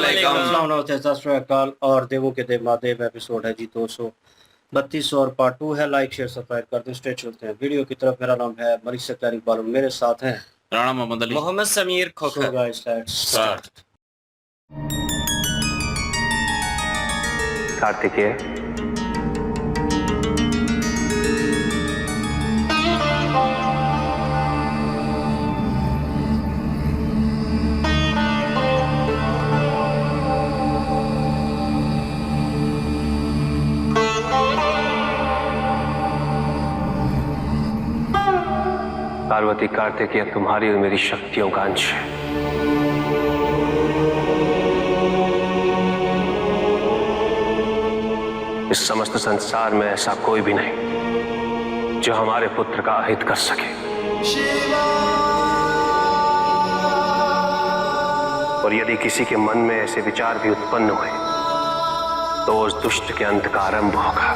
अस्सलाम और देवों के देव महादेव एपिसोड है जी 232 और पार्ट 2 है। लाइक शेयर सब्सक्राइब कर दें। स्टे चलते हैं वीडियो की तरफ। मेरा नाम है मलिक सत्यारी बालू, मेरे साथ हैं Rana Mohammad Ali, Mohammad Sameer Khokhar. So guys, let's start. Kartikeya, Parvati, Kartikeya तुम्हारी और मेरी शक्तियों का अंश है। इस समस्त संसार में ऐसा कोई भी नहीं जो हमारे पुत्र का अहित कर सके। और यदि किसी के मन में ऐसे विचार भी उत्पन्न हुए तो उस दुष्ट के अंत का आरंभ होगा।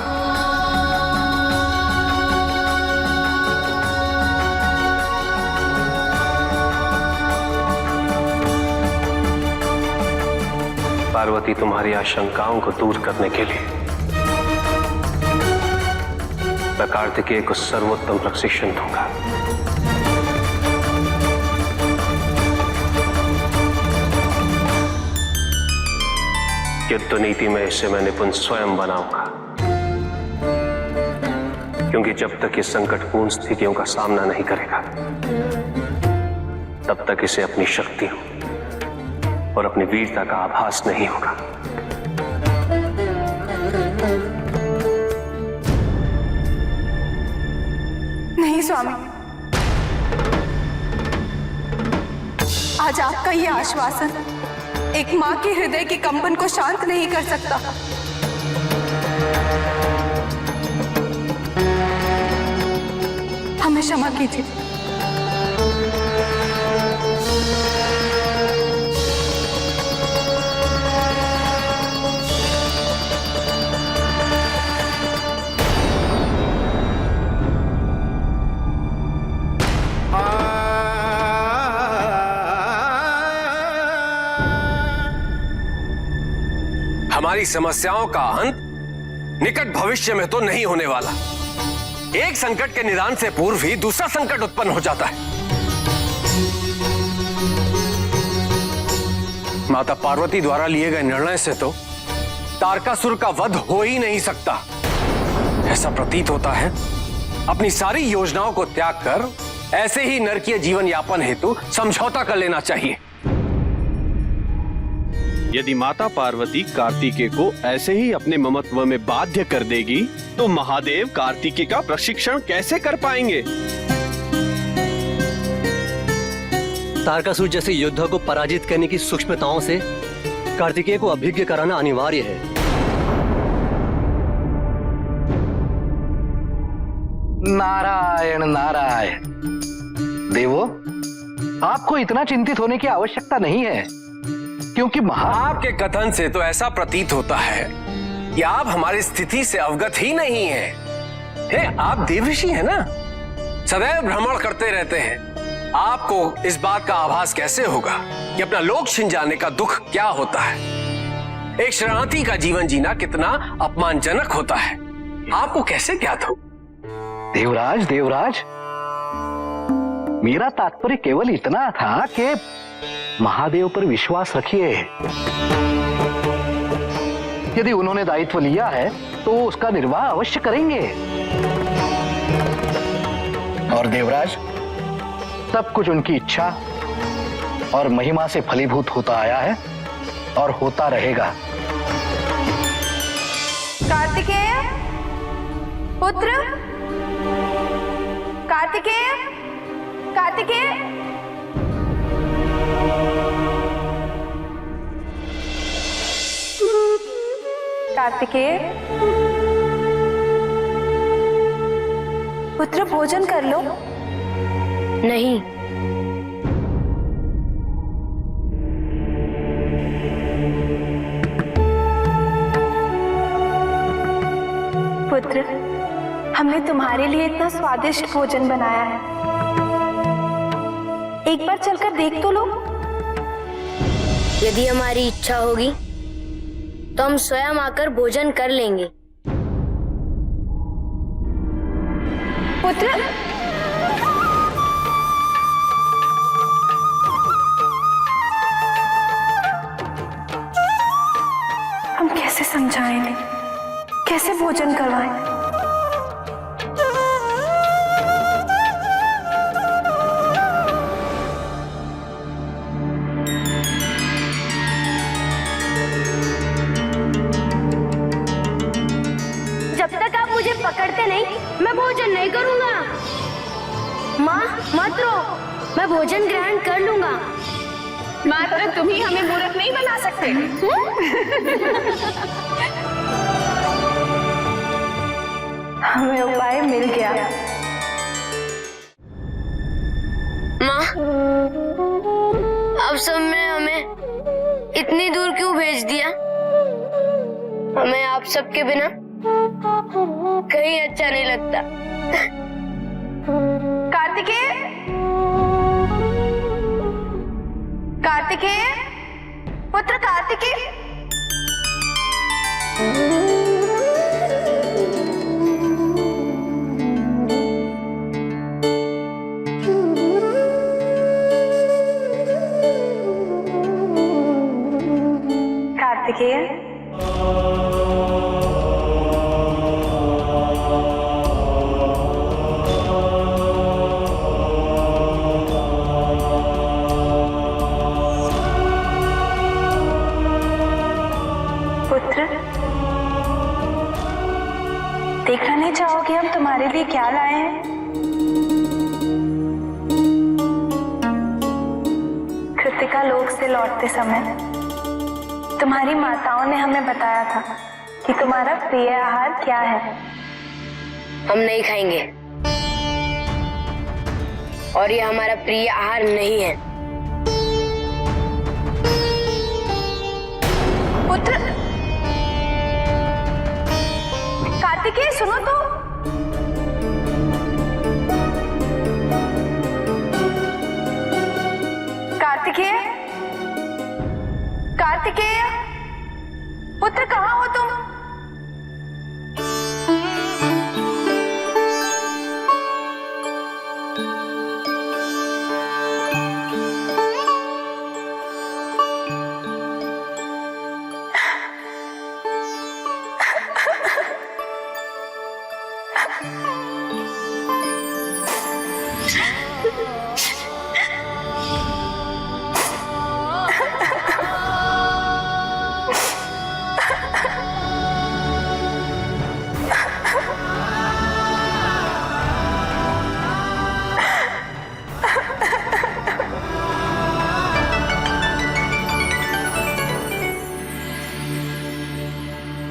पार्वती, तुम्हारी आशंकाओं को दूर करने के लिए मैं कार्तिकेय को सर्वोत्तम प्रशिक्षण दूंगा। युद्ध नीति में इसे मैं निपुण स्वयं बनाऊंगा, क्योंकि जब तक ये संकटपूर्ण स्थितियों का सामना नहीं करेगा तब तक इसे अपनी शक्तियों और अपनी वीरता का आभास नहीं होगा। नहीं स्वामी, आज आपका यह आश्वासन एक मां के हृदय के कंपन को शांत नहीं कर सकता। हमें क्षमा कीजिए। हमारी समस्याओं का अंत निकट भविष्य में तो नहीं होने वाला। एक संकट के निदान से पूर्व ही दूसरा संकट उत्पन्न हो जाता है। माता पार्वती द्वारा लिए गए निर्णय से तो तारकासुर का वध हो ही नहीं सकता। ऐसा प्रतीत होता है अपनी सारी योजनाओं को त्याग कर ऐसे ही नरकीय जीवन यापन हेतु समझौता कर लेना चाहिए। यदि माता पार्वती कार्तिकेय को ऐसे ही अपने ममत्व में बाध्य कर देगी तो महादेव कार्तिकेय का प्रशिक्षण कैसे कर पाएंगे? तारकासुर जैसे योद्धा को पराजित करने की सूक्ष्मताओं से कार्तिकेय को अभिज्ञ कराना अनिवार्य है। नारायण नारायण। देवो, आपको इतना चिंतित होने की आवश्यकता नहीं है, क्योंकि आपके कथन से तो ऐसा प्रतीत होता है कि आप हमारी स्थिति से अवगत ही नहीं हैं। आप देवऋषि हैं ना, सदैव भ्रमण करते रहते हैं। आपको इस बात का आभास कैसे होगा कि अपना लोक छिन जाने का दुख क्या होता है, एक शरणार्थी का जीवन जीना कितना अपमानजनक होता है, आपको कैसे ज्ञात हो? देवराज, देवराज, मेरा तात्पर्य केवल इतना था कि महादेव पर विश्वास रखिए। यदि उन्होंने दायित्व लिया है तो उसका निर्वाह अवश्य करेंगे। और देवराज, सब कुछ उनकी इच्छा और महिमा से फलीभूत होता आया है और होता रहेगा। कार्तिकेय पुत्र, कार्तिकेय, कार्तिकेय, कार्तिकेय पुत्र, भोजन कर लो। नहीं, पुत्र, हमने तुम्हारे लिए इतना स्वादिष्ट भोजन बनाया है, एक बार चलकर देख तो लो। यदि हमारी इच्छा होगी तो हम स्वयं आकर भोजन कर लेंगे। पुत्र, हम कैसे समझाएं इन्हें? कैसे भोजन करवाएं? जब तक आप मुझे पकड़ते नहीं, मैं भोजन नहीं करूंगा। माँ, मत रो, मैं भोजन ग्रहण कर लूंगा। मात्र तुम ही हमें मूर्ख नहीं बना सकते। हमें उपाय मिल गया। माँ, अब सब में हमें इतनी दूर क्यों भेज दिया? हमें आप सबके बिना कहीं अच्छा नहीं लगता। कार्तिकेय, कार्तिकेय, पुत्र कार्तिकेय। कार्तिकेय, पुत्र, देखना नहीं चाहोगे हम तुम्हारे लिए क्या लाए हैं? कृतिका लोक से लौटते समय तुम्हारी माताओं ने हमें बताया था कि तुम्हारा प्रिय आहार क्या है। हम नहीं खाएंगे और ये हमारा प्रिय आहार नहीं है। पुत्र, कार्तिकेय सुनो तो। कार्तिकेय, कार्तिकेय, पुत्र कहाँ हो तुम?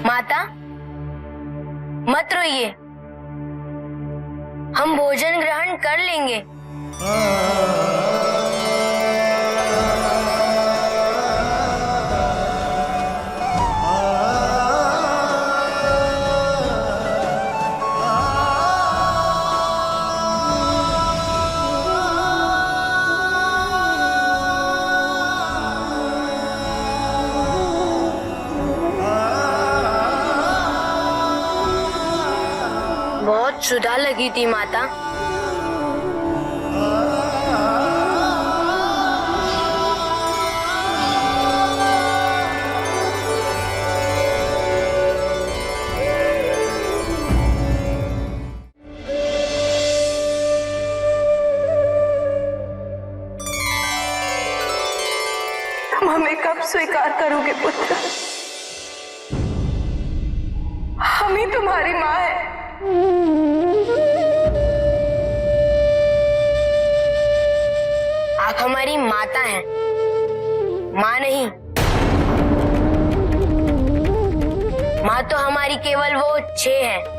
माता, मत रोइए, हम भोजन ग्रहण कर लेंगे। बहुत क्षुधा लगी थी माता। तुम हमें कब स्वीकार करोगे पुत्र? हम ही तुम्हारी माँ है। आप हमारी माता हैं, माँ नहीं। माँ तो हमारी केवल वो 6 है।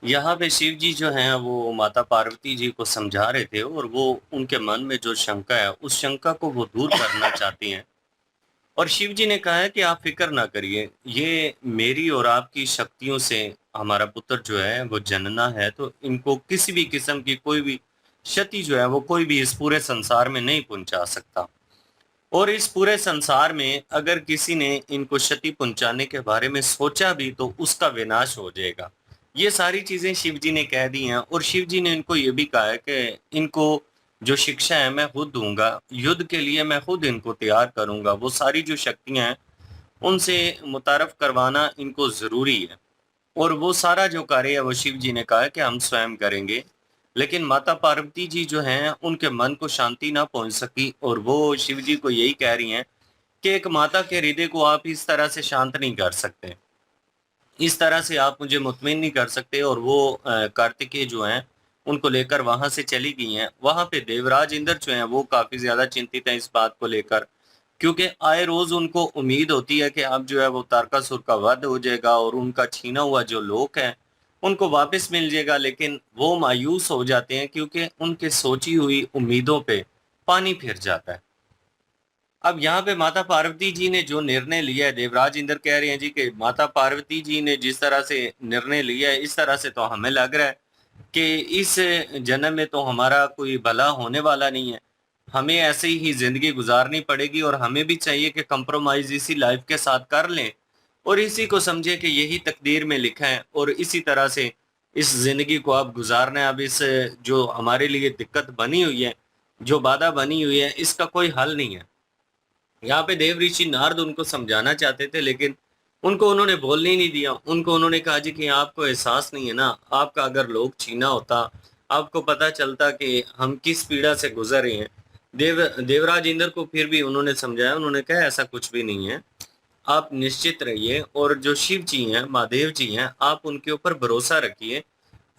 यहाँ पे शिव जी जो हैं वो माता पार्वती जी को समझा रहे थे और वो उनके मन में जो शंका है उस शंका को वो दूर करना चाहती हैं। और शिव जी ने कहा है कि आप फिक्र ना करिए, ये मेरी और आपकी शक्तियों से हमारा पुत्र जो है वो जनना है, तो इनको किसी भी किस्म की कोई भी क्षति जो है वो कोई भी इस पूरे संसार में नहीं पहुंचा सकता। और इस पूरे संसार में अगर किसी ने इनको क्षति पहुंचाने के बारे में सोचा भी तो उसका विनाश हो जाएगा। ये सारी चीजें शिव जी ने कह दी हैं और शिव जी ने इनको ये भी कहा है कि इनको जो शिक्षा है मैं खुद दूंगा, युद्ध के लिए मैं खुद इनको तैयार करूंगा। वो सारी जो शक्तियां हैं उनसे मुतारफ करवाना इनको जरूरी है और वो सारा जो कार्य है वो शिव जी ने कहा है कि हम स्वयं करेंगे। लेकिन माता पार्वती जी जो हैं उनके मन को शांति ना पहुंच सकी और वो शिव जी को यही कह रही हैं कि एक माता के हृदय को आप इस तरह से शांत नहीं कर सकते, इस तरह से आप मुझे मुतमिन नहीं कर सकते। और वो कार्तिकेय जो हैं उनको लेकर वहां से चली गई हैं। वहां पे देवराज इंद्र जो हैं वो काफी ज्यादा चिंतित हैं इस बात को लेकर, क्योंकि आए रोज उनको उम्मीद होती है कि अब जो है वो तारकासुर का वध हो जाएगा और उनका छीना हुआ जो लोक है उनको वापस मिल जाएगा। लेकिन वो मायूस हो जाते हैं क्योंकि उनके सोची हुई उम्मीदों पे पानी फिर जाता है। अब यहाँ पे माता पार्वती जी ने जो निर्णय लिया है, देवराज इंद्र कह रहे हैं जी कि माता पार्वती जी ने जिस तरह से निर्णय लिया है इस तरह से तो हमें लग रहा है कि इस जन्म में तो हमारा कोई भला होने वाला नहीं है, हमें ऐसे ही जिंदगी गुजारनी पड़ेगी और हमें भी चाहिए कि कंप्रोमाइज इसी लाइफ के साथ कर लें और इसी को समझे कि यही तकदीर में लिखा है और इसी तरह से इस जिंदगी को अब गुजारना है। अब इस जो हमारे लिए दिक्कत बनी हुई है, जो बाधा बनी हुई है, इसका कोई हल नहीं है। यहाँ पे देव ऋषि नारद उनको समझाना चाहते थे लेकिन उनको उन्होंने बोलने ही नहीं दिया। उनको उन्होंने कहा जी कि आपको एहसास नहीं है ना, आपका अगर लोग छीना होता, आपको पता चलता कि हम किस पीड़ा से गुजर रहे हैं। देवराज इंद्र को फिर भी उन्होंने समझाया, उन्होंने कहा ऐसा कुछ भी नहीं है, आप निश्चित रहिए और जो शिव जी हैं, महादेव जी हैं, आप उनके ऊपर भरोसा रखिए,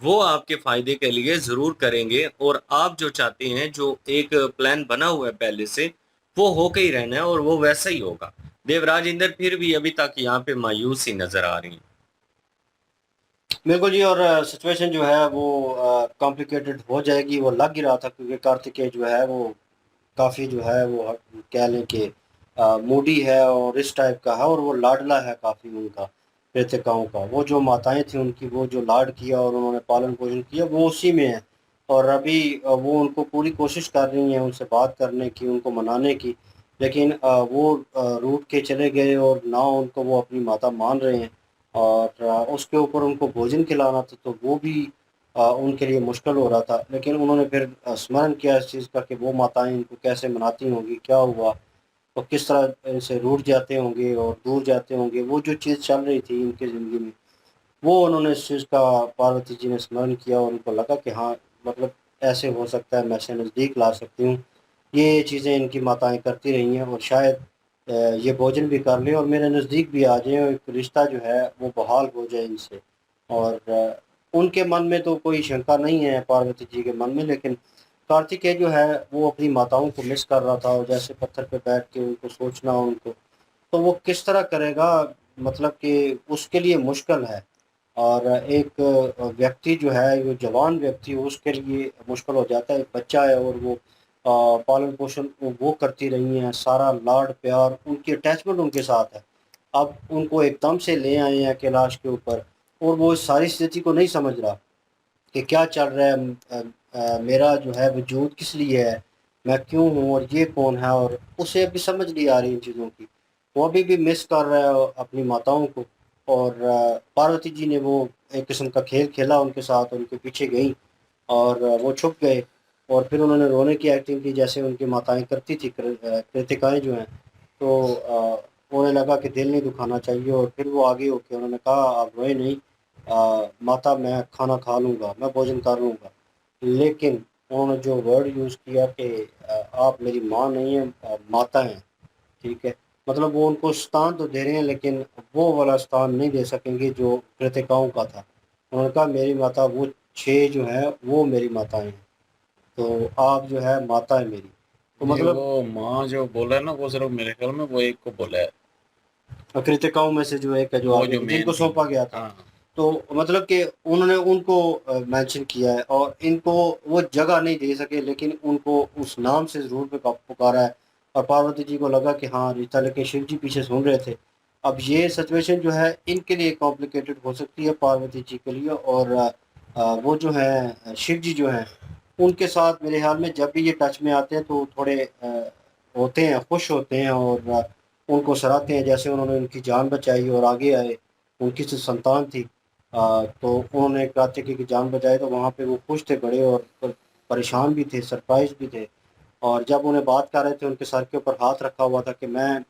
वो आपके फायदे के लिए जरूर करेंगे और आप जो चाहते हैं, जो एक प्लान बना हुआ है पहले से, वो होके ही रहना है और वो वैसा ही होगा। देवराज इंद्र फिर भी अभी तक यहाँ पे मायूस ही नजर आ रही हैं। बिल्कुल जी। और सिचुएशन जो है वो कॉम्प्लिकेटेड हो जाएगी, वो लग ही रहा था क्योंकि कार्तिकेय जो है वो काफ़ी जो है वो कह लें कि मूडी है और इस टाइप का है और वो लाडला है काफ़ी उनका, कृतिकाओं का। वो जो माताएं थी उनकी, वो जो लाड किया और उन्होंने पालन पोषण किया वो उसी में है। और अभी वो उनको पूरी कोशिश कर रही हैं उनसे बात करने की, उनको मनाने की, लेकिन वो रूठ के चले गए और ना उनको वो अपनी माता मान रहे हैं। और उसके ऊपर उनको भोजन खिलाना था तो वो भी उनके लिए मुश्किल हो रहा था। लेकिन उन्होंने फिर स्मरण किया इस चीज़ का कि वो माताएं इनको कैसे मनाती होंगी, क्या हुआ, तो किस तरह इनसे रूठ जाते होंगे और दूर जाते होंगे। वो जो चीज़ चल रही थी इनकी ज़िंदगी में, वो उन्होंने इस चीज़ का पार्वती जी ने स्मरण किया और उनको लगा कि हाँ, मतलब ऐसे हो सकता है, मैं इसे नज़दीक ला सकती हूँ। ये चीज़ें इनकी माताएं करती रही हैं और शायद ये भोजन भी कर लें और मेरे नज़दीक भी आ जाएं और एक रिश्ता जो है वो बहाल हो जाए इनसे। और उनके मन में तो कोई शंका नहीं है पार्वती जी के मन में, लेकिन कार्तिकेय जो है वो अपनी माताओं को मिस कर रहा था और जैसे पत्थर पे बैठ के उनको सोचना उनको, तो वो किस तरह करेगा, मतलब कि उसके लिए मुश्किल है। और एक व्यक्ति जो है, जो जवान व्यक्ति है, उसके लिए मुश्किल हो जाता है। एक बच्चा है और वो पालन पोषण वो करती रही हैं, सारा लाड प्यार, उनकी अटैचमेंट उनके साथ है। अब उनको एकदम से ले आए हैं कैलाश के ऊपर और वो इस सारी स्थिति को नहीं समझ रहा कि क्या चल रहा है, मेरा जो है वजूद किस लिए है, मैं क्यों हूँ और ये कौन है। और उसे अभी समझ नहीं आ रही इन चीज़ों की, वो अभी भी मिस कर रहा है अपनी माताओं को। और पार्वती जी ने वो एक किस्म का खेल खेला उनके साथ, उनके पीछे गई और वो छुप गए और फिर उन्होंने रोने की एक्टिंग की जैसे उनकी माताएं करती थी, कृतिकाएँ जो हैं। तो उन्हें लगा कि दिल नहीं दुखाना चाहिए और फिर वो आगे होके उन्होंने कहा, आप रोए नहीं, माता मैं खाना खा लूँगा, मैं भोजन कर लूँगा। लेकिन उन्होंने जो वर्ड यूज़ किया कि आप मेरी माँ नहीं हैं, माता हैं, ठीक है। मतलब वो उनको स्थान तो दे रहे हैं लेकिन वो वाला स्थान नहीं दे सकेंगे जो कृतिकाओं का था। उन्होंने कहा मेरी माता वो 6 जो है वो मेरी माताएं हैं, तो आप जो है माता है मेरी। तो मतलब वो माँ जो बोला है ना, वो सिर्फ मेरे ख्याल में वो एक को बोला है, कृतिकाओं में से जो एक है, जो वो आगे जो जिनको main सौंपा गया था। हाँ तो मतलब कि उन्होंने उनको मेंशन किया है और इनको वो जगह नहीं दे सके, लेकिन उनको उस नाम से ज़रूर पुकारा है। और पार्वती जी को लगा कि हाँ रिश्ता, लेकिन शिव जी पीछे सुन रहे थे। अब ये सिचुएशन जो है इनके लिए कॉम्प्लिकेटेड हो सकती है, पार्वती जी के लिए। और वो जो है शिव जी जो हैं उनके साथ मेरे ख्याल में जब भी ये टच में आते हैं तो थोड़े होते हैं, खुश होते हैं और उनको सराहते हैं, जैसे उन्होंने उनकी जान बचाई और आगे आए। उनकी जो संतान थी तो उन्होंने कार्तिकेय की जान बचाई, तो वहाँ पे वो खुश थे बड़े और परेशान भी थे, सरप्राइज भी थे। और जब उन्हें बात कर रहे थे उनके सर के ऊपर हाथ रखा हुआ था कि मैं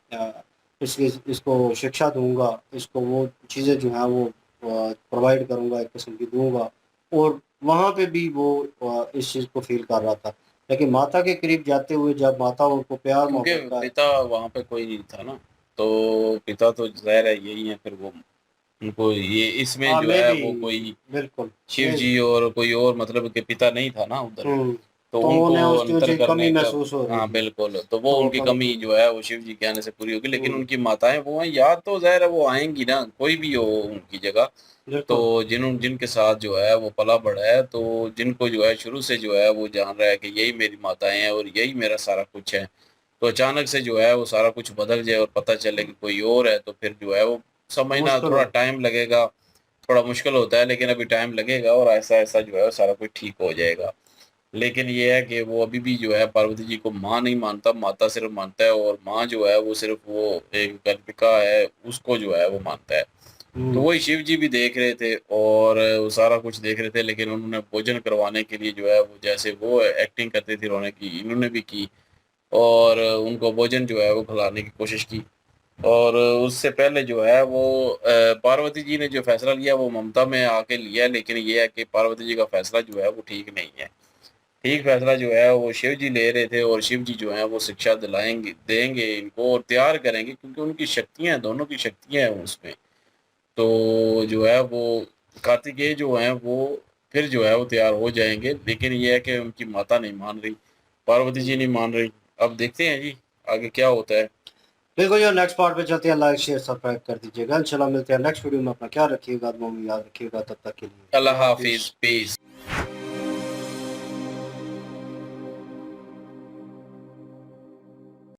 इसको शिक्षा दूंगा, इसको वो चीज़ें जो हैं वो प्रोवाइड करूंगा, एक किस्म की दूंगा। और वहाँ पे भी वो इस चीज़ को फील कर रहा था। लेकिन माता के करीब जाते हुए जब माता उनको प्यार क्योंकि मोहब्बत का पिता वहाँ पे कोई नहीं था ना, तो पिता तो ज़ाहिर है यही है, फिर वो उनको ये इसमें जो मैं है भी वो कोई बिल्कुल शिव मैं जी और कोई और मतलब के पिता नहीं था ना उधर, तो तो उनको उन्हें उसकी अंतर मुझे कमी करने का। महसूस हो रही हाँ थी। बिल्कुल, तो वो तो उनकी कमी जो है वो शिव जी के आने से पूरी होगी, लेकिन उनकी माताएं वो हैं, याद तो ज़ाहिर है वो आएंगी ना, कोई भी हो उनकी जगह। तो बिल्कुल जिनके साथ जो है वो पला बड़ा है, तो जिनको जो है शुरू से जो है वो जान रहा है कि यही मेरी माताएं हैं और यही मेरा सारा कुछ है, तो अचानक से जो है वो सारा कुछ बदल जाए और पता चले कि कोई और है, तो फिर जो है वो समझना मुश्किल थोड़ा हो। टाइम लगेगा, थोड़ा मुश्किल होता है, लेकिन अभी टाइम लगेगा और ऐसा ऐसा जो है वो सारा कुछ ठीक हो जाएगा। लेकिन ये है कि वो अभी भी जो है पार्वती जी को माँ नहीं मानता, माता सिर्फ मानता है, और माँ जो है वो सिर्फ वो एक कल्पिका है उसको जो है वो मानता है। तो वही शिव जी भी देख रहे थे और वो सारा कुछ देख रहे थे, लेकिन उन्होंने भोजन करवाने के लिए जो है वो जैसे वो एक्टिंग करते थे रोने की, इन्होंने भी की और उनको भोजन जो है वो खिलाने की कोशिश की। और उससे पहले जो है वो पार्वती जी ने जो फैसला लिया वो ममता में आके लिया, लेकिन ये है कि पार्वती जी का फैसला जो है वो ठीक नहीं है। ठीक फैसला जो है वो शिव जी ले रहे थे, और शिव जी जो है वो शिक्षा दिलाएंगे, देंगे इनको और तैयार करेंगे, क्योंकि उनकी शक्तियां, दोनों की शक्तियां हैं उसमें। तो जो है वो कार्तिकेय जो हैं वो फिर जो है वो तैयार हो जाएंगे, लेकिन ये है कि उनकी माता नहीं मान रही, पार्वती जी नहीं मान रही। अब देखते हैं जी आगे क्या होता है। बिल्कुल यार, नेक्स्ट पार्ट पे चलते हैं। लाइक शेयर सब्सक्राइब कर दीजिएगा। इंशाल्लाह मिलते हैं नेक्स्ट वीडियो में। अपना ख्याल रखिएगा, दुआ में याद रखिएगा। तब तक के लिए अल्लाह अल्लाह हाफिज़। हाफिज, पीस।